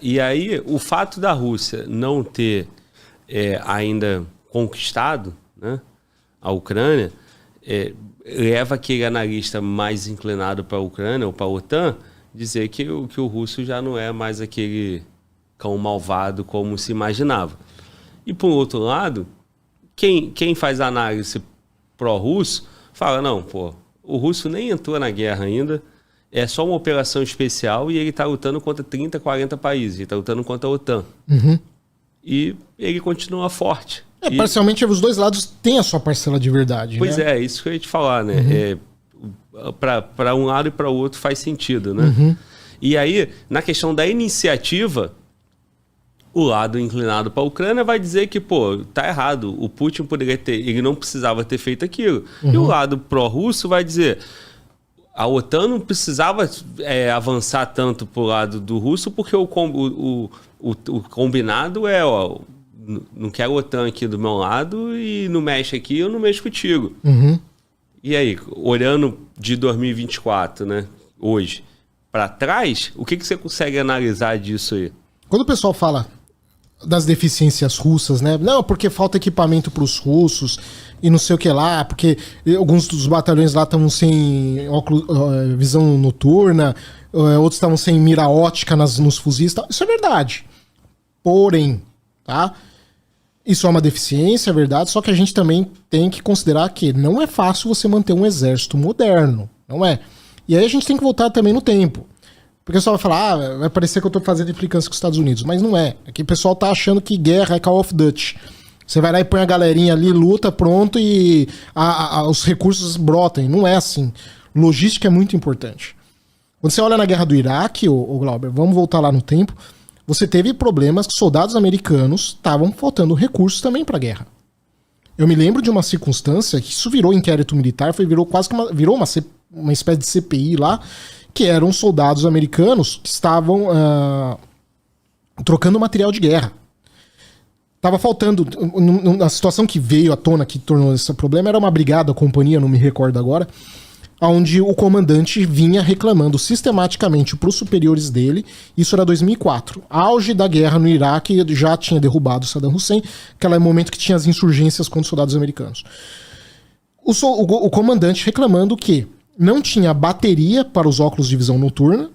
E aí, o fato da Rússia não ter ainda conquistado, né, a Ucrânia, leva aquele analista mais inclinado para a Ucrânia ou para a OTAN dizer que o russo já não é mais aquele cão malvado como se imaginava. E, por outro lado, quem faz análise pró-russo fala, não, pô, o russo nem entrou na guerra ainda, é só uma operação especial e ele está lutando contra 30, 40 países, ele está lutando contra a OTAN. Uhum. E ele continua forte. Parcialmente, os dois lados têm a sua parcela de verdade. Pois né? isso que eu ia te falar, né? Uhum. Para um lado e para o outro faz sentido, né? Uhum. E aí, na questão da iniciativa, o lado inclinado para a Ucrânia vai dizer que, pô, tá errado. O Putin poderia ele não precisava ter feito aquilo. Uhum. E o lado pró-russo vai dizer, a OTAN não precisava avançar tanto pro lado do russo, porque o combinado ó, não quero a OTAN aqui do meu lado e não mexe aqui, eu não mexo contigo. Uhum. E aí, olhando de 2024, né, hoje, para trás, o que você consegue analisar disso aí? Quando o pessoal fala das deficiências russas, né? Não, porque falta equipamento para os russos e não sei o que lá, porque alguns dos batalhões lá estavam sem visão noturna, outros estavam sem mira ótica nos fuzis. Isso é verdade. Porém, tá? Isso é uma deficiência, é verdade, só que a gente também tem que considerar que não é fácil você manter um exército moderno, não é? E aí a gente tem que voltar também no tempo. Porque o pessoal vai falar, vai parecer que eu tô fazendo implicância com os Estados Unidos, mas não é. É que o pessoal tá achando que guerra é Call of Duty. Você vai lá e põe a galerinha ali, luta, pronto, e os recursos brotam. Não é assim. Logística é muito importante. Quando você olha na guerra do Iraque, ô Glauber, vamos voltar lá no tempo, você teve problemas que soldados americanos estavam faltando recursos também para a guerra. Eu me lembro de uma circunstância que isso virou inquérito militar, virou quase que uma espécie de CPI lá, que eram soldados americanos que estavam trocando material de guerra. Tava faltando, a situação que veio à tona, que tornou esse problema, era uma brigada, companhia, não me recordo agora, onde o comandante vinha reclamando sistematicamente para os superiores dele, isso era 2004, auge da guerra no Iraque, já tinha derrubado Saddam Hussein, aquele momento que tinha as insurgências contra os soldados americanos. O comandante reclamando que não tinha bateria para os óculos de visão noturna,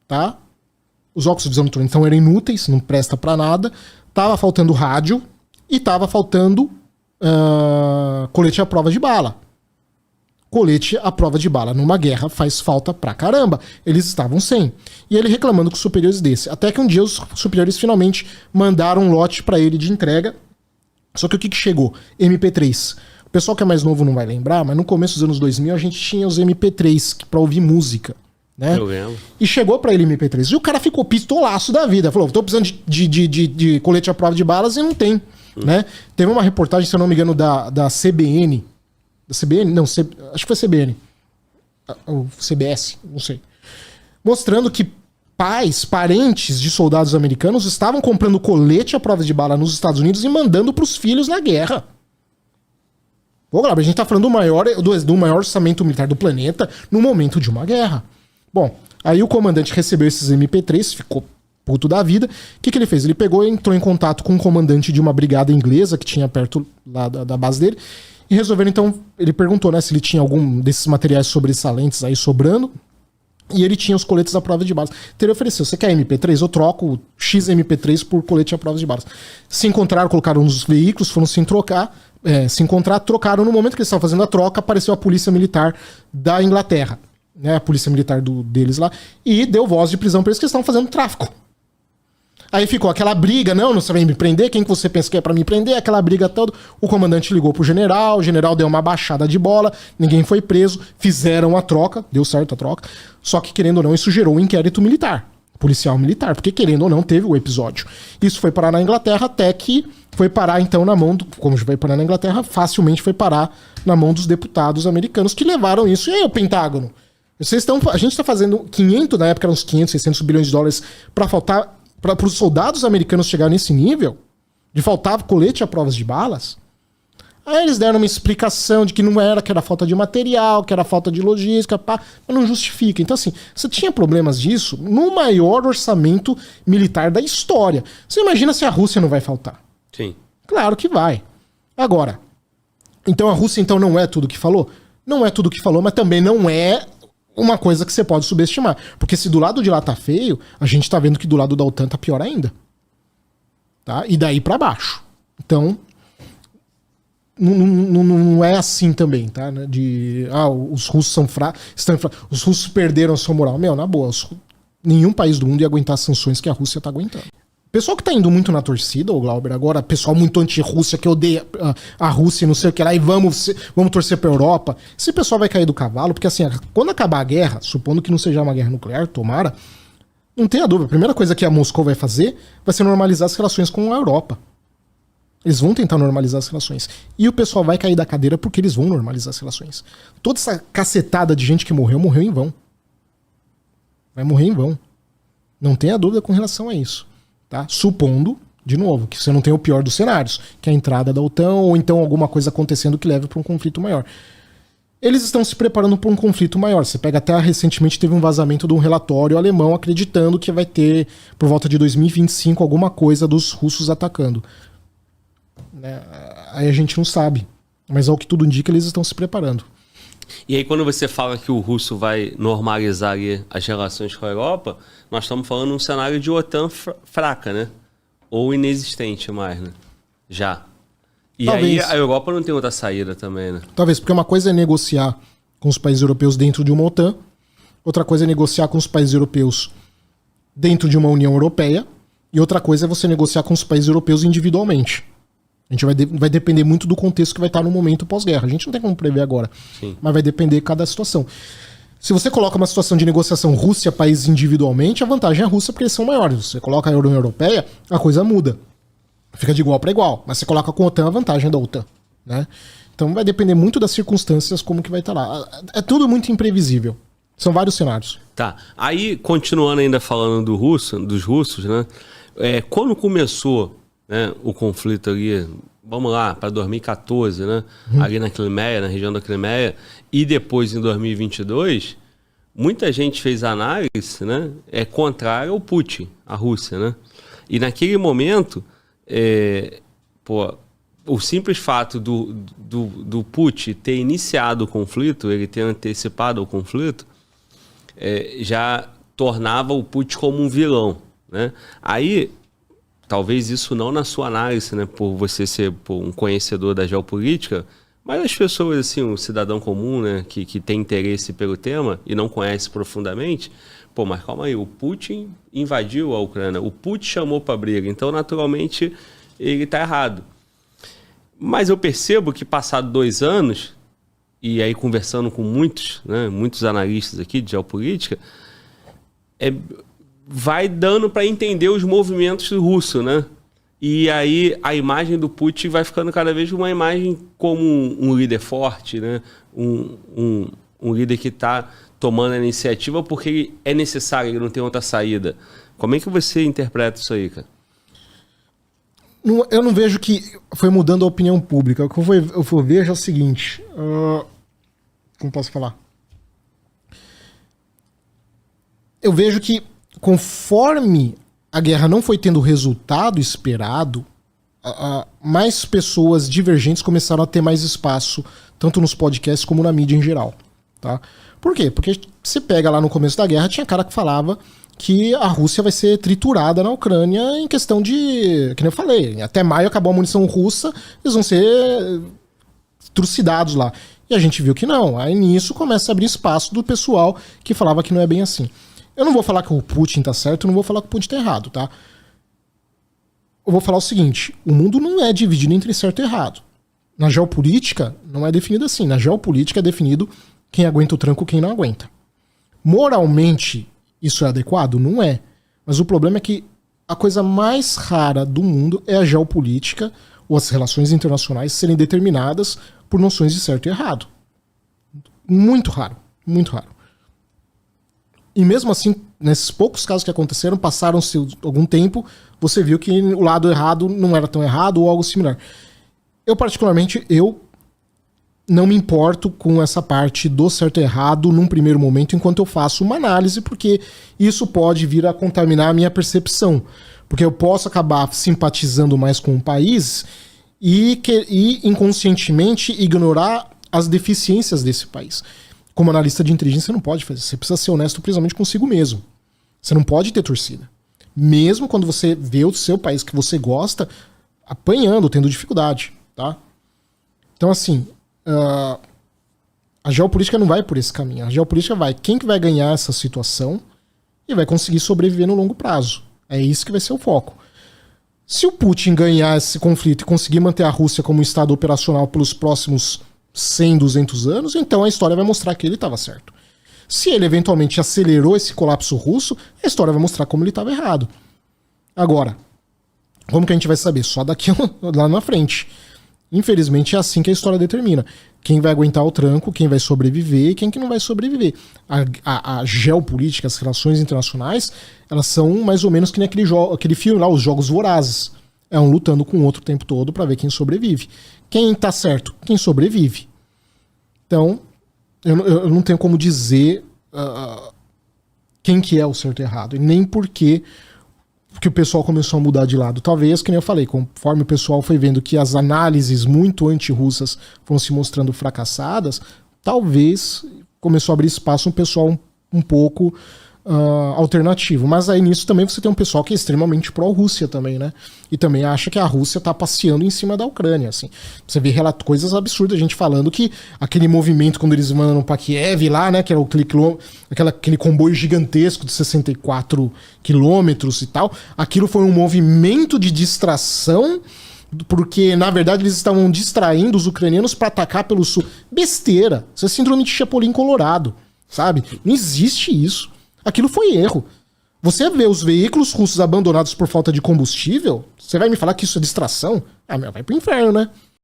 tá? Os óculos de visão noturna então eram inúteis, não presta para nada, tava faltando rádio e tava faltando colete à prova de bala. Colete à prova de bala numa guerra faz falta pra caramba. Eles estavam sem. E ele reclamando com os superiores desse. Até que um dia os superiores finalmente mandaram um lote pra ele de entrega. Só que o que chegou? MP3. O pessoal que é mais novo não vai lembrar, mas no começo dos anos 2000 a gente tinha os MP3 pra ouvir música. Né? Eu lembro. E chegou pra ele MP3. E o cara ficou pistolaço da vida. Falou, tô precisando de colete à prova de balas e não tem. Né? Teve uma reportagem, se eu não me engano, da CBN. Da CBN? Não, acho que foi CBN. Ou CBS, não sei. Mostrando que parentes de soldados americanos estavam comprando colete à prova de bala nos Estados Unidos e mandando pros filhos na guerra. Pô, Glauber, a gente tá falando do maior orçamento militar do planeta no momento de uma guerra. Bom, aí o comandante recebeu esses MP3, ficou puto da vida. O que ele fez? Ele pegou e entrou em contato com um comandante de uma brigada inglesa que tinha perto lá da base dele. E resolveram, então, ele perguntou, né, se ele tinha algum desses materiais sobressalentes aí sobrando. E ele tinha os coletes à prova de balas. Então ele ofereceu, você quer MP3? Eu troco X MP3 por colete à prova de balas. Se encontraram, colocaram nos veículos, foram se encontrar, trocaram. No momento que eles estavam fazendo a troca, apareceu a polícia militar da Inglaterra. Né, a polícia militar deles lá. E deu voz de prisão para eles que estavam fazendo tráfico. Aí ficou aquela briga, não, você vai me prender? Quem que você pensa que é pra me prender? Aquela briga toda. O comandante ligou pro general, o general deu uma baixada de bola, ninguém foi preso, fizeram a troca, deu certo a troca. Só que, querendo ou não, isso gerou um inquérito militar, policial militar, porque, querendo ou não, teve o episódio. Isso foi parar na Inglaterra, até que foi parar, então, na mão como vai parar na Inglaterra, facilmente foi parar na mão dos deputados americanos que levaram isso. E aí, o Pentágono? A gente tá fazendo 500, na época eram uns 500, 600 bilhões de dólares pra faltar... Para os soldados americanos chegarem nesse nível, de faltar colete a provas de balas, Aí eles deram uma explicação de que não era, que era falta de material, que era falta de logística, pá, mas não justifica. Então, assim, você tinha problemas disso no maior orçamento militar da história. Você imagina se a Rússia não vai faltar? Sim. Claro que vai. Agora, então a Rússia então não é tudo que falou? Não é tudo que falou, mas também não é uma coisa que você pode subestimar. Porque se do lado de lá tá feio, a gente tá vendo que do lado da OTAN tá pior ainda. Tá? E daí pra baixo. Então... Não é assim também, tá? Os russos são fracos, os russos perderam a sua moral. Meu, na boa, nenhum país do mundo ia aguentar as sanções que a Rússia tá aguentando. O pessoal que tá indo muito na torcida, o Glauber, agora, pessoal muito anti-Rússia, que odeia a Rússia e não sei o que lá, e vamos torcer pra Europa, esse pessoal vai cair do cavalo, porque assim, quando acabar a guerra, supondo que não seja uma guerra nuclear, tomara, não tenha dúvida, a primeira coisa que a Moscou vai fazer vai ser normalizar as relações com a Europa. Eles vão tentar normalizar as relações. E o pessoal vai cair da cadeira porque eles vão normalizar as relações. Toda essa cacetada de gente que morreu em vão. Vai morrer em vão. Não tenha dúvida com relação a isso. Tá? Supondo, de novo, que você não tem o pior dos cenários, que é a entrada da OTAN ou então alguma coisa acontecendo que leve para um conflito maior. Eles estão se preparando para um conflito maior. Você pega até recentemente teve um vazamento de um relatório alemão acreditando que vai ter, por volta de 2025, alguma coisa dos russos atacando. Aí a gente não sabe. Mas ao que tudo indica, eles estão se preparando. E aí quando você fala que o russo vai normalizar ali as relações com a Europa, nós estamos falando de um cenário de OTAN fraca, né? Ou inexistente mais, né? Já. E talvez. Aí a Europa não tem outra saída também, né? Talvez, porque uma coisa é negociar com os países europeus dentro de uma OTAN, outra coisa é negociar com os países europeus dentro de uma União Europeia, e outra coisa é você negociar com os países europeus individualmente. A gente vai depender muito do contexto que vai estar no momento pós-guerra. A gente não tem como prever agora. Sim. Mas vai depender de cada situação. Se você coloca uma situação de negociação Rússia, países individualmente, a vantagem é a Rússia porque eles são maiores. Se você coloca a União Europeia, a coisa muda. Fica de igual para igual. Mas você coloca com a OTAN, a vantagem é da OTAN. Né? Então vai depender muito das circunstâncias, como que vai estar lá. É tudo muito imprevisível. São vários cenários. Tá. Aí, continuando ainda falando dos russos, né? Quando começou... né, o conflito ali, vamos lá, para 2014, né, ali na Crimeia, na região da Crimeia, e depois em 2022, muita gente fez análise, né, contrária ao Putin, à Rússia, né? E naquele momento, o simples fato do Putin ter iniciado o conflito, ele ter antecipado o conflito, já tornava o Putin como um vilão, né? Aí talvez isso não na sua análise, né, por você ser um conhecedor da geopolítica, mas as pessoas, assim, um cidadão comum, né, que tem interesse pelo tema e não conhece profundamente, mas calma aí, o Putin invadiu a Ucrânia, o Putin chamou para briga, então naturalmente ele está errado. Mas eu percebo que passado 2 anos, e aí conversando com muitos analistas aqui de geopolítica, vai dando para entender os movimentos russos, né? E aí a imagem do Putin vai ficando cada vez uma imagem como um líder forte, né? Um líder que está tomando a iniciativa porque ele é necessário, ele não tem outra saída. Como é que você interpreta isso aí, cara? Eu não vejo que foi mudando a opinião pública. O que eu vejo é o seguinte... como posso falar? Eu vejo que conforme a guerra não foi tendo o resultado esperado, mais pessoas divergentes começaram a ter mais espaço, tanto nos podcasts como na mídia em geral. Tá? Por quê? Porque você pega lá no começo da guerra, tinha cara que falava que a Rússia vai ser triturada na Ucrânia em questão de... que nem eu falei, até maio acabou a munição russa, eles vão ser trucidados lá. E a gente viu que não. Aí nisso começa a abrir espaço do pessoal que falava que não é bem assim. Eu não vou falar que o Putin tá certo, eu não vou falar que o Putin tá errado, tá? Eu vou falar o seguinte, o mundo não é dividido entre certo e errado. Na geopolítica, não é definido assim. Na geopolítica é definido quem aguenta o tranco e quem não aguenta. Moralmente, isso é adequado? Não é. Mas o problema é que a coisa mais rara do mundo é a geopolítica ou as relações internacionais serem determinadas por noções de certo e errado. Muito raro, muito raro. E mesmo assim, nesses poucos casos que aconteceram, passaram-se algum tempo, você viu que o lado errado não era tão errado ou algo similar. Eu, particularmente, não me importo com essa parte do certo e errado num primeiro momento, enquanto eu faço uma análise, porque isso pode vir a contaminar a minha percepção. Porque eu posso acabar simpatizando mais com o país e inconscientemente ignorar as deficiências desse país. Como analista de inteligência, você não pode fazer. Você precisa ser honesto, principalmente consigo mesmo. Você não pode ter torcida. Mesmo quando você vê o seu país que você gosta apanhando, tendo dificuldade, tá? Então, assim, a geopolítica não vai por esse caminho. A geopolítica vai quem que vai ganhar essa situação e vai conseguir sobreviver no longo prazo. É isso que vai ser o foco. Se o Putin ganhar esse conflito e conseguir manter a Rússia como um estado operacional pelos próximos 100, 200 anos, então a história vai mostrar que ele estava certo. Se ele eventualmente acelerou esse colapso russo, a história vai mostrar como ele estava errado. Agora, como que a gente vai saber? Só daqui lá na frente. Infelizmente é assim que a história determina. Quem vai aguentar o tranco, quem vai sobreviver e quem que não vai sobreviver. A geopolítica, as relações internacionais, elas são mais ou menos que nem aquele filme lá, Os Jogos Vorazes. É um lutando com o outro o tempo todo para ver quem sobrevive. Quem tá certo? Quem sobrevive. Então, eu não tenho como dizer quem que é o certo e errado. E nem porque o pessoal começou a mudar de lado. Talvez, que nem eu falei, conforme o pessoal foi vendo que as análises muito anti-russas foram se mostrando fracassadas, talvez começou a abrir espaço um pessoal um pouco alternativo. Mas aí nisso também você tem um pessoal que é extremamente pró-Rússia também, né? E também acha que a Rússia tá passeando em cima da Ucrânia, assim. Você vê coisas absurdas, a gente falando que aquele movimento quando eles mandam pra Kiev lá, né? Que era aquele comboio gigantesco de 64 quilômetros e tal. Aquilo foi um movimento de distração, porque na verdade eles estavam distraindo os ucranianos para atacar pelo sul. Besteira. Isso é síndrome de Chapolin Colorado, sabe? Não existe isso. Aquilo foi erro. Você vê os veículos russos abandonados por falta de combustível, você vai me falar que isso é distração? Vai pro inferno, né?